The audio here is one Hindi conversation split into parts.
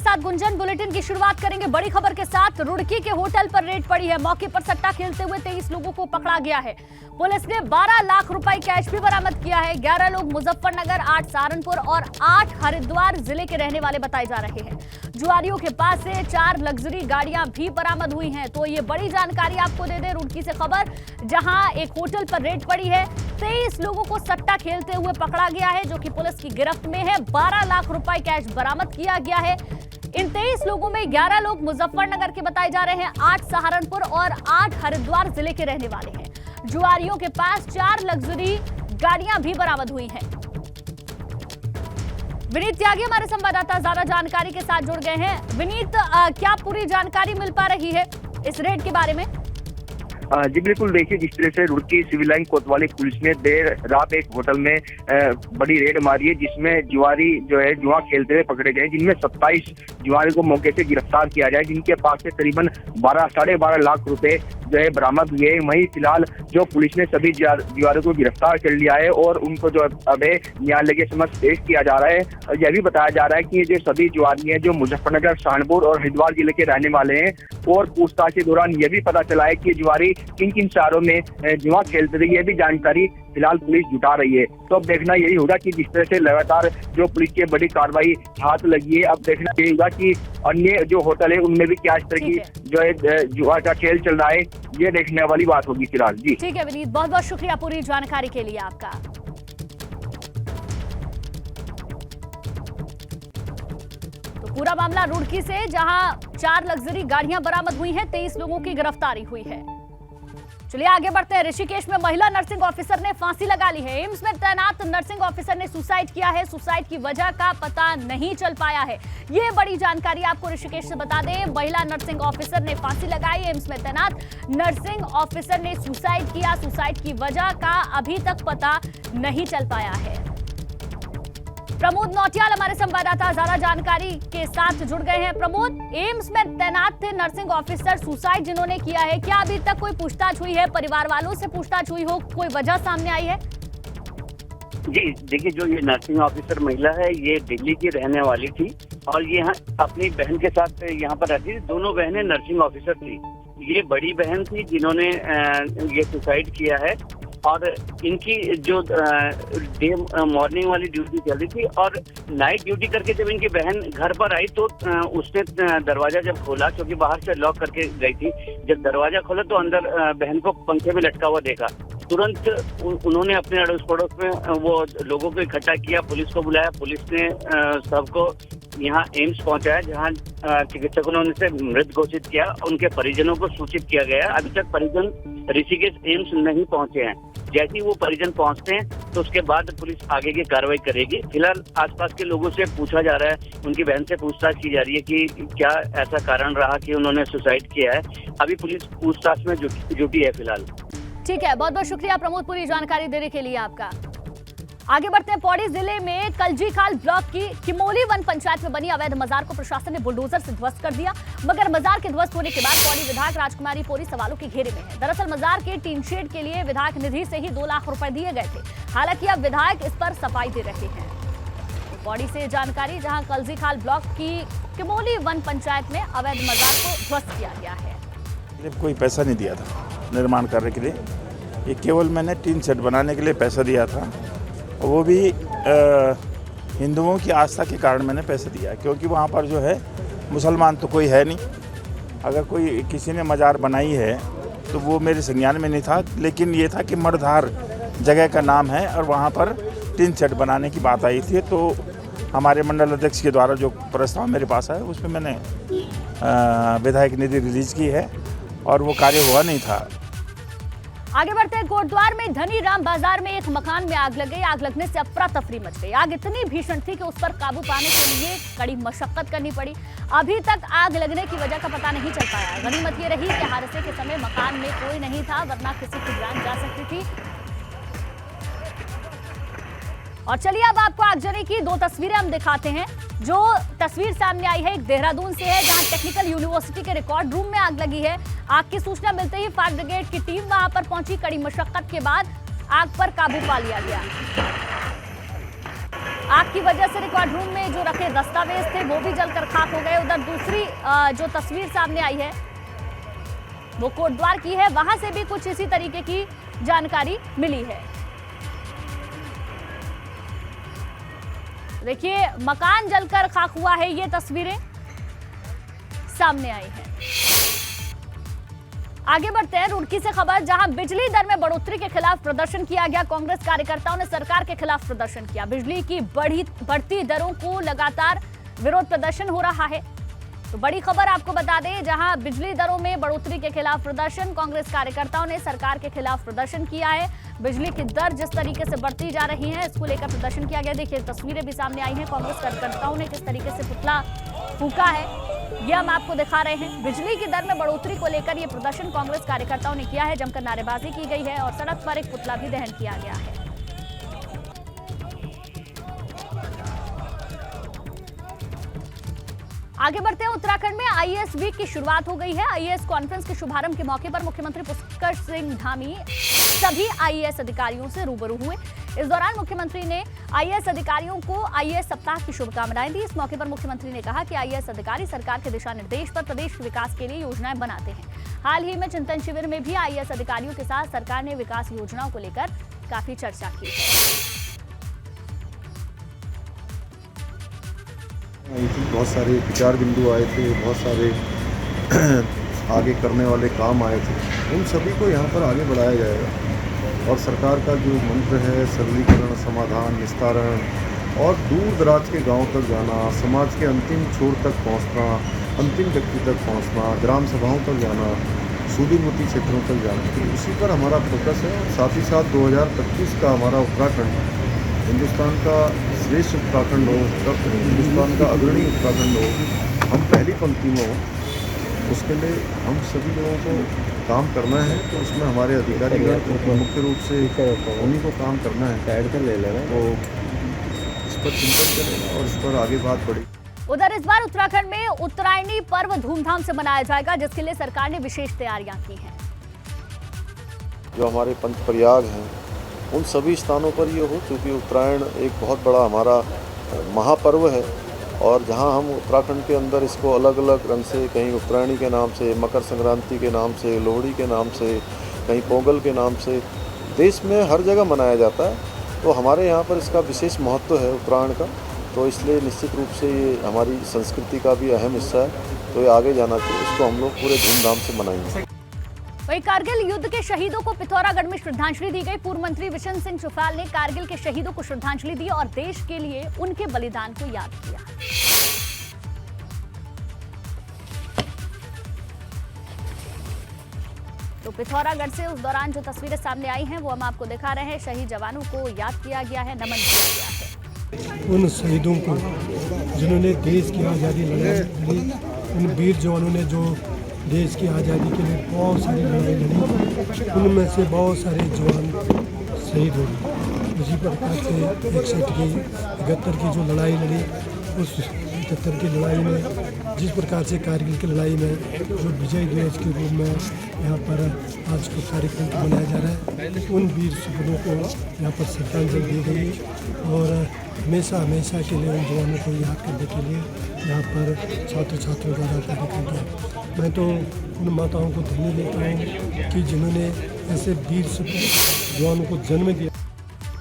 साथ गुंजन, बुलेटिन की शुरुआत करेंगे बड़ी खबर के साथ। रुड़की के होटल पर रेड पड़ी है। मौके पर सट्टा खेलते हुए 23 लोगों को पकड़ा गया है। पुलिस ने 12 लाख रुपए कैश भी बरामद किया है। 11 लोग मुजफ्फरनगर, 8 सहारनपुर और 8 हरिद्वार जिले के रहने वाले बताए जा रहे हैं। जुआरियों के पास से 4 लग्जरी गाड़ियां भी बरामद हुई हैं। तो ये बड़ी जानकारी आपको दे दें रुड़की से खबर, जहां एक होटल पर रेड पड़ी है। 23 लोगों को सट्टा खेलते हुए पकड़ा गया है, जो कि पुलिस की गिरफ्त में है। 12 लाख रुपए कैश बरामद किया गया है। इन 23 लोगों में 11 लोग मुजफ्फरनगर के बताए जा रहे हैं, 8 सहारनपुर और 8 हरिद्वार जिले के रहने वाले हैं। जुआरियों के पास 4 लग्जरी गाड़ियां भी बरामद हुई हैं। विनीत त्यागी हमारे संवाददाता ज्यादा जानकारी के साथ जुड़ गए हैं। विनीत, क्या पूरी जानकारी मिल पा रही है इस रेड के बारे में? जी बिल्कुल, देखिए जिस तरह से रुड़की सिविल लाइन कोतवाली पुलिस ने देर रात एक होटल में बड़ी रेड मारी है, जिसमें जुआरी जो है जुआ खेलते हुए पकड़े गए, जिनमें 27 जुआरी को मौके से गिरफ्तार किया जाए, जिनके पास से करीबन 12-12.5 लाख रुपए जो है बरामद हुए। वहीं फिलहाल जो पुलिस ने सभी जुआरियों को गिरफ्तार कर लिया है और उनको जो अब न्यायालय के समक्ष पेश किया जा रहा है। और यह भी बताया जा रहा है कि ये जो सभी जुआरी हैं जो मुजफ्फरनगर, सहारनपुर और हरिद्वार जिले के रहने वाले हैं। और पूछताछ के दौरान यह भी पता चला है कि जुआरी किन किन शहरों में जुआ खेलते थे, ये भी जानकारी फिलहाल पुलिस जुटा रही है। तो अब देखना यही होगा कि जिस तरह से लगातार जो पुलिस की बड़ी कार्रवाई हाथ लगी है, अब देखना यही होगा कि अन्य जो होटल है उनमें भी क्या इस तरह की जो है जुआ का खेल चल रहा है, ये देखने वाली बात होगी फिलहाल। जी ठीक है विनीत, बहुत बहुत शुक्रिया पूरी जानकारी के लिए आपका। तो पूरा मामला रुड़की से, जहां 4 लग्जरी गाड़ियां बरामद हुई हैं, 23 लोगों की गिरफ्तारी हुई है। चलिए आगे बढ़ते हैं। ऋषिकेश में महिला नर्सिंग ऑफिसर ने फांसी लगा ली है। एम्स में तैनात नर्सिंग ऑफिसर ने सुसाइड किया है। सुसाइड की वजह का पता नहीं चल पाया है। ये बड़ी जानकारी आपको ऋषिकेश से बता दें। महिला नर्सिंग ऑफिसर ने फांसी लगाई। एम्स में तैनात नर्सिंग ऑफिसर ने सुसाइड किया। सुसाइड की वजह का अभी तक पता नहीं चल पाया है। प्रमोद नौटियाल हमारे संवाददाता ज्यादा जानकारी के साथ जुड़ गए हैं। प्रमोद, एम्स में तैनात थे नर्सिंग ऑफिसर, सुसाइड जिन्होंने किया है, क्या अभी तक कोई पूछताछ हुई है? परिवार वालों से पूछताछ हुई हो, कोई वजह सामने आई है? जी देखिए, जो ये नर्सिंग ऑफिसर महिला है ये दिल्ली की रहने वाली थी और ये अपनी बहन के साथ यहाँ पर रहती थी। दोनों बहनें नर्सिंग ऑफिसर थी। ये बड़ी बहन थी जिन्होंने ये सुसाइड किया है और इनकी जो डे मॉर्निंग वाली ड्यूटी चल रही थी और नाइट ड्यूटी करके जब इनकी बहन घर पर आई तो उसने दरवाजा जब खोला, क्योंकि बाहर से लॉक करके गई थी, जब दरवाजा खोला तो अंदर बहन को पंखे में लटका हुआ देखा। तुरंत उन्होंने अपने अड़ोस पड़ोस में वो लोगों को इकट्ठा किया, पुलिस को बुलाया। पुलिस ने सबको यहाँ एम्स पहुंचाया, जहाँ चिकित्सकों ने उनसे मृत घोषित किया। उनके परिजनों को सूचित किया गया। अभी तक परिजन ऋषिकेश एम्स नहीं पहुंचे हैं। जैसे ही वो परिजन पहुंचते हैं तो उसके बाद पुलिस आगे की कार्रवाई करेगी। फिलहाल आसपास के लोगों से पूछा जा रहा है, उनकी बहन से पूछताछ की जा रही है कि क्या ऐसा कारण रहा कि उन्होंने सुसाइड किया है। अभी पुलिस पूछताछ में जुटी है फिलहाल। ठीक है, बहुत बहुत शुक्रिया प्रमोद पूरी जानकारी देने के लिए आपका। आगे बढ़ते हैं। पौड़ी जिले में कलजीखाल ब्लॉक की किमोली वन पंचायत में बनी अवैध मजार को प्रशासन ने बुलडोजर से ध्वस्त कर दिया, मगर मजार के ध्वस्त होने के बाद पौड़ी विधायक राजकुमारी पोरी सवालों के घेरे में है। दरअसल मजार के टीन शेड के लिए विधायक निधि से ही 2 लाख रुपए दिए गए थे। हालांकि अब विधायक इस पर सफाई दे रहे हैं। पौड़ी से जानकारी, जहां कलजीखाल ब्लॉक की किमोली वन पंचायत में अवैध मजार को ध्वस्त किया गया है। कोई पैसा नहीं दिया था निर्माण करने के लिए, ये केवल मैंने टीन शेड बनाने के लिए पैसा दिया था। वो भी हिंदुओं की आस्था के कारण मैंने पैसे दिया, क्योंकि वहाँ पर जो है मुसलमान तो कोई है नहीं। अगर कोई किसी ने मजार बनाई है तो वो मेरे संज्ञान में नहीं था, लेकिन ये था कि मर्धार जगह का नाम है और वहाँ पर टीन शेड बनाने की बात आई थी। तो हमारे मंडल अध्यक्ष के द्वारा जो प्रस्ताव मेरे पास आया उसमें मैंने विधायक निधि रिलीज की है और वो कार्य हुआ नहीं था। आगे बढ़ते हैं। कोटद्वार में धनी राम बाजार में एक मकान में आग लग गई। आग लगने से अफरा तफरी मच गई। आग इतनी भीषण थी कि उस पर काबू पाने के लिए कड़ी मशक्कत करनी पड़ी। अभी तक आग लगने की वजह का पता नहीं चल पाया। गनीमत ये रही कि हादसे के समय मकान में कोई नहीं था, वरना किसी की जान जा सकती थी। और चलिए अब आपको आगजनी की 2 तस्वीरें हम दिखाते हैं। जो तस्वीर सामने आई है एक देहरादून से है, जहां टेक्निकल यूनिवर्सिटी के रिकॉर्ड रूम में आग लगी है। आग की सूचना मिलते ही फायर ब्रिगेड की टीम वहां पर पहुंची। कड़ी मशक्कत के बाद आग पर काबू पा लिया गया। आग की वजह से रिकॉर्ड रूम में जो रखे दस्तावेज थे वो भी जलकर खाक हो गए। उधर दूसरी जो तस्वीर सामने आई है वो कोटद्वार की है, वहां से भी कुछ इसी तरीके की जानकारी मिली है। देखिए मकान जलकर खाक हुआ है, ये तस्वीरें सामने आई हैं। आगे बढ़ते हैं रुड़की से खबर, जहां बिजली दर में बढ़ोतरी के खिलाफ प्रदर्शन किया गया। कांग्रेस कार्यकर्ताओं ने सरकार के खिलाफ प्रदर्शन किया। बिजली की बढ़ती दरों को लगातार विरोध प्रदर्शन हो रहा है। तो बड़ी खबर आपको बता दें, जहां बिजली दरों में बढ़ोतरी के खिलाफ प्रदर्शन, कांग्रेस कार्यकर्ताओं ने सरकार के खिलाफ प्रदर्शन किया है। बिजली की दर जिस तरीके से बढ़ती जा रही है, इसको लेकर प्रदर्शन किया गया। देखिए तस्वीरें भी सामने आई हैं, कांग्रेस कार्यकर्ताओं ने किस तरीके से पुतला फूंका है, यह हम आपको दिखा रहे हैं। बिजली की दर में बढ़ोतरी को लेकर यह प्रदर्शन कांग्रेस कार्यकर्ताओं ने किया है। जमकर नारेबाजी की गई है और सड़क पर एक पुतला भी दहन किया गया है। आगे बढ़ते हैं, उत्तराखंड में आईएएस वीक की शुरुआत हो गई है। आईएएस कॉन्फ्रेंस के शुभारंभ के मौके पर मुख्यमंत्री पुष्कर सिंह धामी सभी आईएएस अधिकारियों से रूबरू हुए। इस दौरान मुख्यमंत्री ने आईएएस अधिकारियों को आईएएस सप्ताह की शुभकामनाएं दी। इस मौके पर मुख्यमंत्री ने कहा कि आईएएस अधिकारी सरकार के दिशा निर्देश पर प्रदेश के विकास के लिए योजनाएं बनाते हैं। हाल ही में चिंतन शिविर में भी आईएएस अधिकारियों के साथ सरकार ने विकास योजनाओं को लेकर काफी चर्चा की है। बहुत सारे विचार बिंदु आए थे, बहुत सारे आगे करने वाले काम आए थे, उन सभी को यहाँ पर आगे बढ़ाया जाएगा। और सरकार का जो मंत्र है सरलीकरण, समाधान, निस्तारण और दूर दराज के गांव तक जाना, समाज के अंतिम छोर तक पहुँचना, अंतिम व्यक्ति तक पहुँचना, ग्राम सभाओं तक जाना, सुदूरवर्ती क्षेत्रों तक जाना, तो उसी पर हमारा फोकस है। साथ ही साथ 2025 का हमारा उत्तराखंड हिंदुस्तान का श्रेष्ठ उत्तराखंड हो, तब हिंदुस्तान का अग्रणी उत्तराखंड हो, हम पहली पंक्ति में हो, उसके लिए हम सभी लोगों को काम करना है। तो उसमें हमारे अधिकारीगण मुख्य रूप से उन्हीं को काम करना है, ऐड कर ले लेना, तो इस पर चिंतन करें और इस पर आगे बात बढ़े। उधर इस बार उत्तराखंड में उत्तरायणी पर्व धूमधाम से मनाया जाएगा, जिसके लिए सरकार ने विशेष तैयारियां की हैं। जो हमारे पंच प्रयाग हैं उन सभी स्थानों पर ये हो, क्योंकि उत्तरायण एक बहुत बड़ा हमारा महापर्व है। और जहां हम उत्तराखंड के अंदर इसको अलग अलग रंग से, कहीं उत्तरायणी के नाम से, मकर संक्रांति के नाम से, लोहड़ी के नाम से, कहीं पोंगल के नाम से, देश में हर जगह मनाया जाता है। तो हमारे यहाँ पर इसका विशेष महत्व है उत्तरायण का, तो इसलिए निश्चित रूप से ये हमारी संस्कृति का भी अहम हिस्सा है। तो ये आगे जाना चाहिए, इसको हम लोग पूरे धूमधाम से मनाएंगे। वहीं कारगिल युद्ध के शहीदों को पिथौरागढ़ में श्रद्धांजलि दी गई। पूर्व मंत्री विशन सिंह चुफाल ने कारगिल के शहीदों को श्रद्धांजलि दी और देश के लिए उनके बलिदान को याद किया। तो पिथौरागढ़ से उस दौरान जो तस्वीरें सामने आई हैं वो हम आपको दिखा रहे हैं। शहीद जवानों को याद किया गया है, नमन किया गया है उन शहीदों को जिन्होंने देश की आज़ादी लड़ी, उन वीर जवानों ने जो देश की आज़ादी के लिए बहुत सारी लड़ाई लड़ी, उनमें से बहुत सारे जवान शहीद हो गए। उसी प्रकार से 71 की जो लड़ाई लड़ी, उस 71 की लड़ाई में जिस प्रकार से कारगिल की लड़ाई में जो विजय दिवस के रूप में यहाँ पर आज को कार्यक्रम मनाया जा रहा है, उन वीर सपूतों को यहाँ पर श्रद्धांजलि दी गई और हमेशा के लिए उन जवानों को याद करने के लिए यहाँ पर छात्र छात्राओं द्वारा कार्यक्रम किया। मैं तो उन माताओं को धन्य देता हूँ कि जिन्होंने ऐसे वीर सपूत जवानों को जन्म दिया।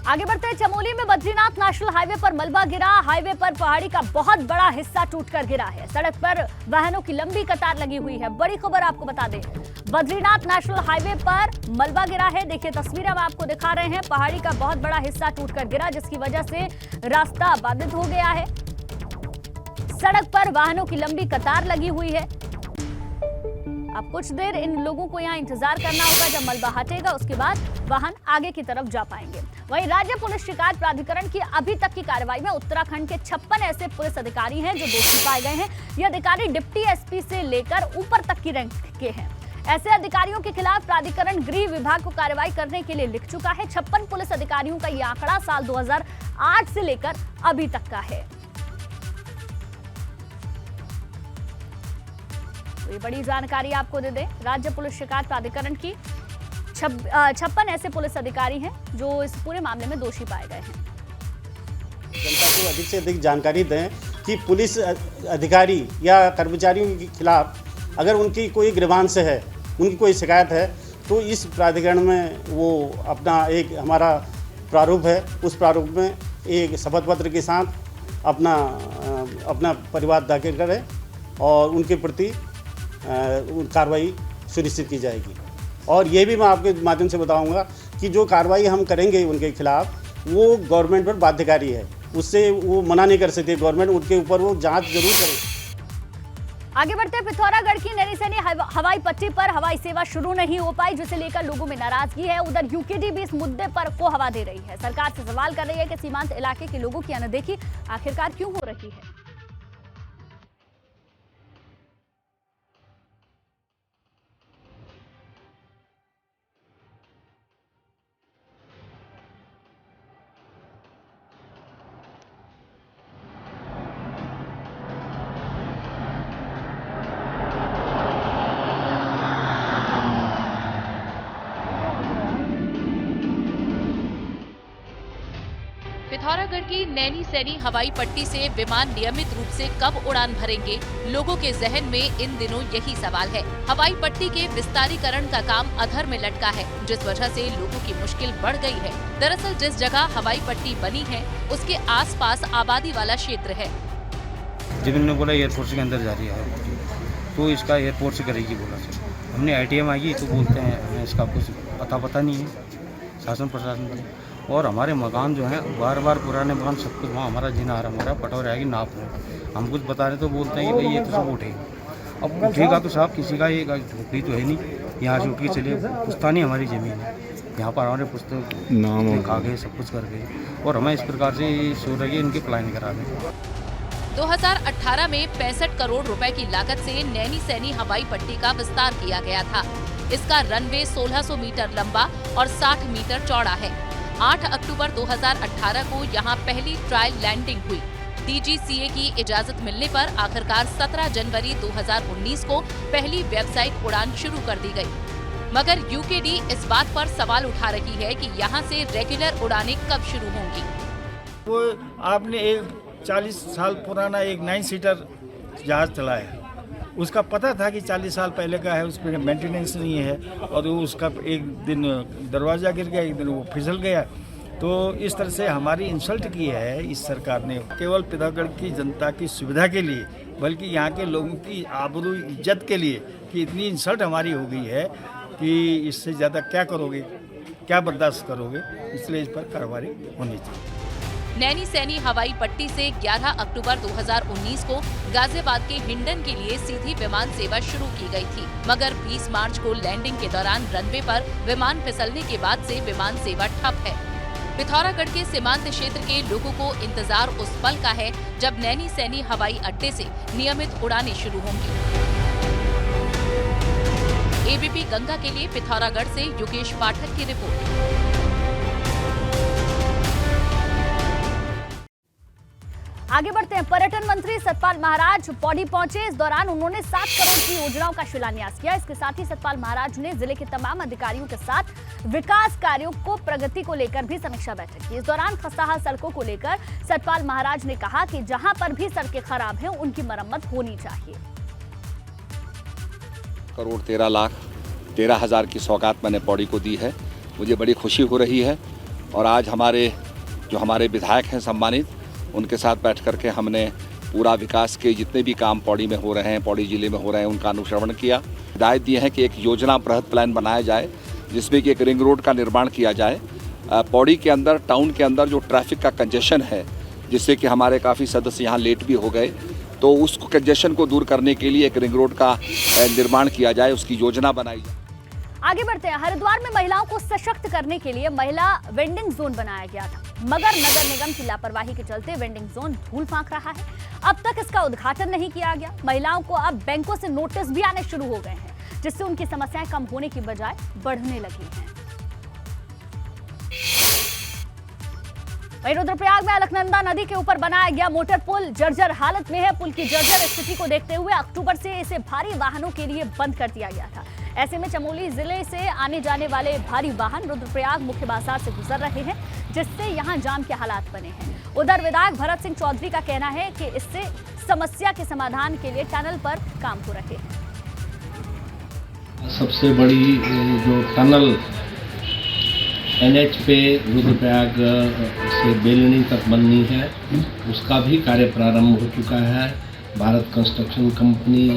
आगे बढ़ते हैं, चमोली में बद्रीनाथ नेशनल हाईवे पर मलबा गिरा। हाईवे पर पहाड़ी का बहुत बड़ा हिस्सा टूटकर गिरा है। सड़क पर वाहनों की लंबी कतार लगी हुई है। बड़ी खबर आपको बता दें, बद्रीनाथ नेशनल हाईवे पर मलबा गिरा है। देखिए तस्वीरें हम आपको दिखा रहे हैं। पहाड़ी का बहुत बड़ा हिस्सा टूटकर गिरा, जिसकी वजह से रास्ता बाधित हो गया है। सड़क पर वाहनों की लंबी कतार लगी हुई है। अब कुछ देर इन लोगों को यहाँ इंतजार करना होगा। जब मलबा हटेगा उसके बाद वाहन आगे की तरफ जा पाएंगे। वहीं राज्य पुलिस शिकायत प्राधिकरण की अभी तक की कार्रवाई में उत्तराखंड के 56 ऐसे पुलिस अधिकारी हैं जो दोषी पाए गए हैं। ये अधिकारी डिप्टी एसपी से लेकर ऊपर तक की रैंक के हैं। ऐसे अधिकारियों के खिलाफ प्राधिकरण गृह विभाग को कार्रवाई करने के लिए लिख चुका है। 56 पुलिस अधिकारियों का ये आंकड़ा साल 2008 से लेकर अभी तक का है। तो ये बड़ी जानकारी आपको दे दें, राज्य पुलिस शिकायत प्राधिकरण की 56 ऐसे पुलिस अधिकारी हैं जो इस पूरे मामले में दोषी पाए गए हैं। जनता को अधिक से अधिक जानकारी दें कि पुलिस अधिकारी या कर्मचारियों के खिलाफ अगर उनकी कोई ग्रीवांस है, उनकी कोई शिकायत है, तो इस प्राधिकरण में वो अपना एक हमारा प्रारूप है, उस प्रारूप में एक शपथ पत्र के साथ अपना परिवार दाखिल करें और उनके प्रति कार्रवाई सुनिश्चित की जाएगी। और ये भी मैं आपके माध्यम से बताऊंगा कि जो कार्रवाई हम करेंगे उनके खिलाफ वो गवर्नमेंट पर बाध्यकारी है, उससे वो मना नहीं कर सकती गवर्नमेंट, उनके ऊपर वो जांच जरूर करे। आगे बढ़ते पिथौरागढ़ की नैनीसैनी हवाई पट्टी पर हवाई सेवा शुरू नहीं हो पाई, जिसे लेकर लोगों में नाराजगी है। उधर यूकेडी भी इस मुद्दे पर को हवा दे रही है, सरकार से सवाल कर रही है कि सीमांत इलाके के लोगों की अनदेखी आखिरकार क्यों हो रही है। पिथौरागढ़ की नैनीसैनी हवाई पट्टी से विमान नियमित रूप से कब उड़ान भरेंगे, लोगों के जहन में इन दिनों यही सवाल है। हवाई पट्टी के विस्तारीकरण का काम अधर में लटका है, जिस वजह से लोगों की मुश्किल बढ़ गई है। दरअसल जिस जगह हवाई पट्टी बनी है उसके आसपास आबादी वाला क्षेत्र है। जब इन्होंने बोला एयरपोर्ट के अंदर जा रही है तो इसका एयरपोर्ट से करेगी बोला सर। हमने ITM आई तो बोलते हैं हमें इसका कुछ पता नहीं है शासन प्रशासन को। और हमारे मकान जो हैं बार बार पुराने मकान सब कुछ वहाँ हमारा जीना आराम हो रहा है, पटौर आएगी नाप रहे। हम कुछ बता रहे तो बोलते हैं कि भाई ये तो सब उठेगा। अब उठेगा तो साहब किसी का ये झोपड़ी तो है नहीं, यहाँ से उठ के चले पुश्तानी हमारी ज़मीन है, यहाँ पर हमारे पुस्तक नाम खा गए, सब कुछ कर गए और हमें इस प्रकार से सो रही है इनकी प्लानिंग करा दें। 2018 में 65 करोड़ रुपए की लागत से नैनीसैनी हवाई पट्टी का विस्तार किया गया था। इसका रनवे 1600 मीटर लंबा और 60 मीटर चौड़ा है। 8 अक्टूबर 2018 को यहां पहली ट्रायल लैंडिंग हुई। DGCA की इजाजत मिलने पर आखिरकार 17 जनवरी 2019 को पहली व्यावसायिक उड़ान शुरू कर दी गई। मगर यूकेडी इस बात पर सवाल उठा रही है कि यहां से रेगुलर उड़ानें कब शुरू होंगी। वो आपने एक 40 साल पुराना एक 9 सीटर जहाज चलाया, उसका पता था कि 40 साल पहले का है, उसमें मेंटेनेंस नहीं है और उसका एक दिन दरवाज़ा गिर गया, एक दिन वो फिसल गया। तो इस तरह से हमारी इंसल्ट की है इस सरकार ने, केवल पिथौरागढ़ की जनता की सुविधा के लिए, बल्कि यहाँ के लोगों की आबरू इज्जत के लिए कि इतनी इंसल्ट हमारी हो गई है कि इससे ज़्यादा क्या करोगे, क्या बर्दाश्त करोगे, इसलिए इस पर कार्रवाई होनी चाहिए। नैनीसैनी हवाई पट्टी से 11 अक्टूबर 2019 को गाजियाबाद के हिंडन के लिए सीधी विमान सेवा शुरू की गई थी, मगर 20 मार्च को लैंडिंग के दौरान रनवे पर विमान फिसलने के बाद से विमान सेवा ठप है। पिथौरागढ़ के सीमांत क्षेत्र के लोगों को इंतजार उस पल का है जब नैनीसैनी हवाई अड्डे से नियमित उड़ानें शुरू होंगी। ABP गंगा के लिए पिथौरागढ़ से योगेश पाठक की रिपोर्ट। आगे बढ़ते हैं। पर्यटन मंत्री सतपाल महाराज पौड़ी पहुंचे। इस दौरान उन्होंने 7 करोड़ की योजनाओं का शिलान्यास किया। इसके साथ ही सतपाल महाराज ने जिले के तमाम अधिकारियों के साथ विकास कार्यों को प्रगति को लेकर भी समीक्षा बैठक की। इस दौरान खस्ताहाल सड़कों को लेकर सतपाल महाराज ने कहा कि जहां पर भी सड़कें खराब हैं उनकी मरम्मत होनी चाहिए। करोड़ 13,13,000 की सौगात मैंने पौड़ी को दी है, मुझे बड़ी खुशी हो रही है। और आज हमारे विधायक हैं सम्मानित, उनके साथ बैठ करके हमने पूरा विकास के जितने भी काम पौड़ी में हो रहे हैं, पौड़ी जिले में हो रहे हैं, उनका अनुश्रवण किया। हिदायत दी है कि एक योजना बृहद प्लान बनाया जाए जिसमें कि एक रिंग रोड का निर्माण किया जाए। पौड़ी के अंदर, टाउन के अंदर जो ट्रैफिक का कंजेशन है, जिससे कि हमारे काफ़ी सदस्य यहाँ लेट भी हो गए, तो उस कंजेशन को दूर करने के लिए एक रिंग रोड का निर्माण किया जाए, उसकी योजना बनाई जाए। आगे बढ़ते हैं। हरिद्वार में महिलाओं को सशक्त करने के लिए महिला वेंडिंग जोन बनाया गया था, मगर नगर निगम की लापरवाही के चलते वेंडिंग जोन धूल फांक रहा है। अब तक इसका उद्घाटन नहीं किया गया। महिलाओं को अब बैंकों से नोटिस भी आने शुरू हो गए हैं, जिससे उनकी समस्याएं कम होने की बजाय बढ़ने लगी हैं। वहीं रुद्रप्रयाग में अलकनंदा नदी के ऊपर बनाया गया मोटर पुल जर्जर हालत में है। पुल की जर्जर स्थिति को देखते हुए अक्टूबर से इसे भारी वाहनों के लिए बंद कर दिया गया था। ऐसे में चमोली जिले से आने जाने वाले भारी वाहन रुद्रप्रयाग मुख्य बाजार से गुजर रहे हैं, जिससे यहाँ जाम के हालात बने हैं। उधर विधायक भरत सिंह चौधरी का कहना है कि इससे समस्या के समाधान के लिए टनल पर काम हो रहे हैं। सबसे बड़ी जो टनल NH पे रुद्रप्रयाग से बेलनी तक बननी है, उसका भी कार्य प्रारंभ हो चुका है। भारत कंस्ट्रक्शन कंपनी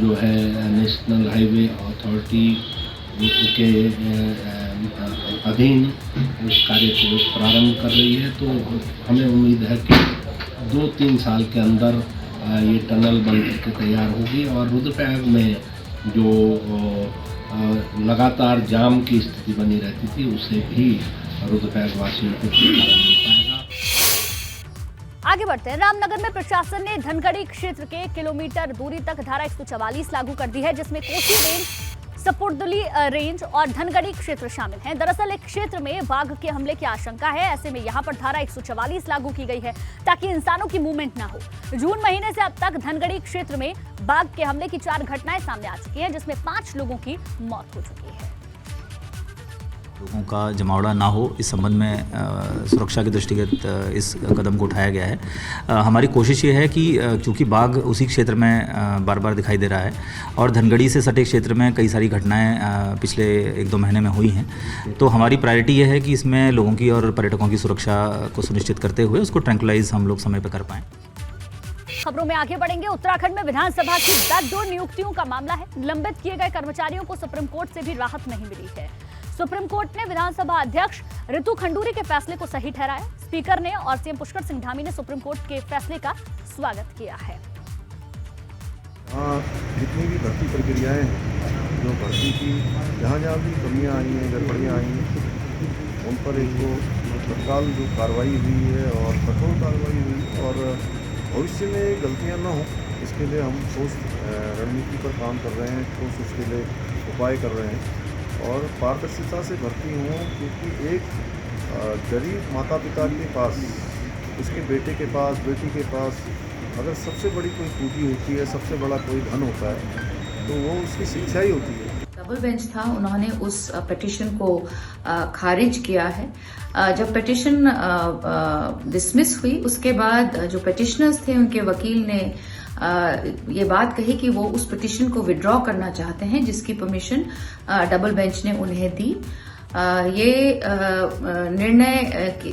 जो है नेशनल हाईवे अथॉरिटी के अधीन उस कार्य को प्रारंभ कर रही है। तो हमें उम्मीद है कि 2-3 साल के अंदर ये टनल बन करके तैयार होगी और रुद्रप्रयाग में जो लगातार जाम की स्थिति बनी रहती थी उससे भी रुद्रप्रयाग वासियों को छुटकारा मिल पाएगा। आगे बढ़ते हैं। रामनगर में प्रशासन ने धनगढ़ी क्षेत्र के किलोमीटर दूरी तक धारा 144 लागू कर दी है, जिसमें कोसी रेंज, सपुर्दली रेंज और धनगढ़ी क्षेत्र शामिल हैं। दरअसल एक क्षेत्र में बाघ के हमले की आशंका है, ऐसे में यहां पर धारा 144 लागू की गई है ताकि इंसानों की मूवमेंट ना हो। जून महीने से अब तक धनगढ़ी क्षेत्र में बाघ के हमले की 4 घटनाएं सामने आ चुकी हैं, जिसमें 5 लोगों की मौत हो चुकी है। लोगों का जमावड़ा ना हो, इस संबंध में सुरक्षा के दृष्टिगत इस कदम को उठाया गया है। हमारी कोशिश ये है कि चूँकि बाघ उसी क्षेत्र में बार बार दिखाई दे रहा है और धनगढ़ी से सटे क्षेत्र में कई सारी घटनाएं पिछले 1-2 महीने में हुई हैं, तो हमारी प्रायोरिटी ये है कि इसमें लोगों की और पर्यटकों की सुरक्षा को सुनिश्चित करते हुए उसको ट्रैंक्विलाइज हम लोग समय पर कर पाएँ। खबरों में आगे बढ़ेंगे। उत्तराखंड में विधानसभा की बैकडोर नियुक्तियों का मामला है। निलंबित किए गए कर्मचारियों को सुप्रीम कोर्ट से भी राहत नहीं मिली है। सुप्रीम कोर्ट ने विधानसभा अध्यक्ष ऋतु खंडूरी के फैसले को सही ठहराया। स्पीकर ने और सीएम पुष्कर सिंह धामी ने सुप्रीम कोर्ट के फैसले का स्वागत किया है। जितनी भी भर्ती प्रक्रियाएं जो भर्ती की जहाँ भी कमियां आई हैं, गड़बड़ियाँ आई हैं, उन पर एक तत्काल जो कार्रवाई हुई है और कठोर कार्रवाई हुई और भविष्य में गलतियां न हो, इसके लिए हम ठोस रणनीति पर काम कर रहे हैं, ठोस उसके लिए उपाय कर रहे हैं और पारदर्शिता से भर्ती हों, क्योंकि एक गरीब माता पिता के पास, उसके बेटे के पास, बेटी के पास अगर सबसे बड़ी कोई खूबी होती है, सबसे बड़ा कोई धन होता है, तो वो उसकी शिक्षा ही होती है। डबल बेंच था, उन्होंने उस पिटीशन को खारिज किया है। जब पिटीशन डिसमिस हुई उसके बाद जो पिटिशनर्स थे उनके वकील ने ये बात कही कि वो उस पिटीशन को विड्रॉ करना चाहते हैं, जिसकी परमिशन डबल बेंच ने उन्हें दी।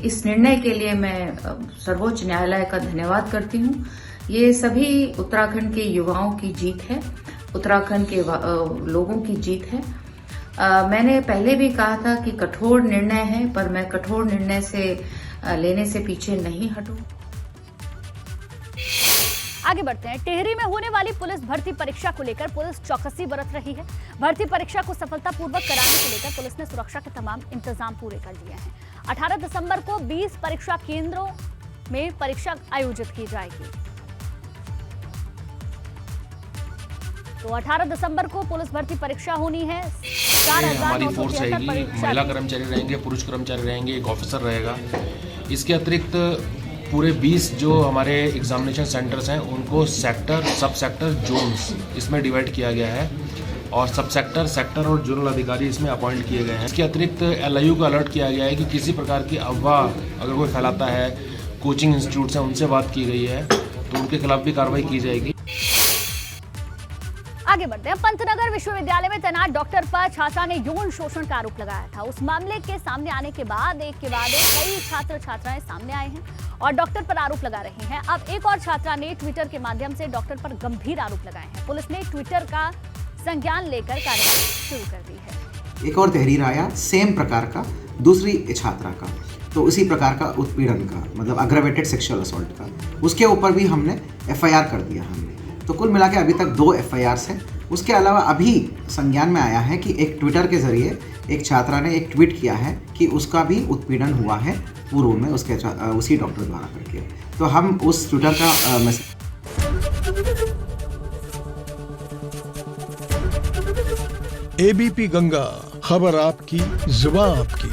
इस निर्णय के लिए मैं सर्वोच्च न्यायालय का धन्यवाद करती हूँ। ये सभी उत्तराखंड के युवाओं की जीत है, उत्तराखंड के लोगों की जीत है। मैंने पहले भी कहा था कि कठोर निर्णय है, पर मैं कठोर निर्णय से लेने से पीछे नहीं हटूं। आगे बढ़ते हैं। टिहरी में होने वाली पुलिस भर्ती परीक्षा को लेकर पुलिस चौकसी बरत रही है। भर्ती परीक्षा को सफलतापूर्वक कराने को लेकर पुलिस ने सुरक्षा के तमाम इंतजाम पूरे कर लिए हैं। 18 दिसंबर को 20 परीक्षा केंद्रों में परीक्षा आयोजित की जाएगी। तो 18 दिसंबर को पुलिस भर्ती परीक्षा होनी है। हमारी फोर्स रहेगी, महिला कर्मचारी रहेंगे, पुरुष कर्मचारी रहेंगे, एक ऑफिसर रहेगा। इसके अतिरिक्त पूरे 20 जो हमारे एग्जामिनेशन सेंटर्स हैं उनको सेक्टर, सब सेक्टर, जोन्स इसमें डिवाइड किया गया है और सब सेक्टर, सेक्टर और जोनल अधिकारी इसमें अपॉइंट किए गए हैं। इसके अतिरिक्त LIU को अलर्ट किया गया है कि किसी प्रकार की अफवाह अगर कोई फैलाता है, कोचिंग इंस्टीट्यूट हैं उनसे बात की गई है तो उनके खिलाफ भी कार्रवाई की जाएगी। आगे बढ़ते हैं। पंतनगर विश्वविद्यालय में तैनात डॉक्टर पर छात्रा ने यौन शोषण का आरोप लगाया था। उस मामले के सामने आने के बाद एक के बाद एक कई छात्र छात्राएं सामने आए हैं और डॉक्टर पर आरोप लगा रही हैं। अब एक और छात्रा ने ट्विटर के माध्यम से डॉक्टर पर गंभीर आरोप लगाए हैं। पुलिस ने ट्विटर का संज्ञान लेकर कार्रवाई शुरू कर दी है। एक और तहरीर आया सेम प्रकार का दूसरी छात्रा का, तो उसी प्रकार का उत्पीड़न का, मतलब अग्रवेटेड सेक्सुअल असॉल्ट का, उसके ऊपर भी हमने FIR कर दिया हमने। तो कुल मिला के अभी तक 2 FIRs हैं। उसके अलावा अभी संज्ञान में आया है कि एक ट्विटर के जरिए एक छात्रा ने एक ट्वीट किया है कि उसका भी उत्पीड़न हुआ है पूर्व में उसके उसी डॉक्टर द्वारा करके। तो हम उस ट्विटर का मैसेज ABP गंगा, खबर आपकी, जुबान आपकी।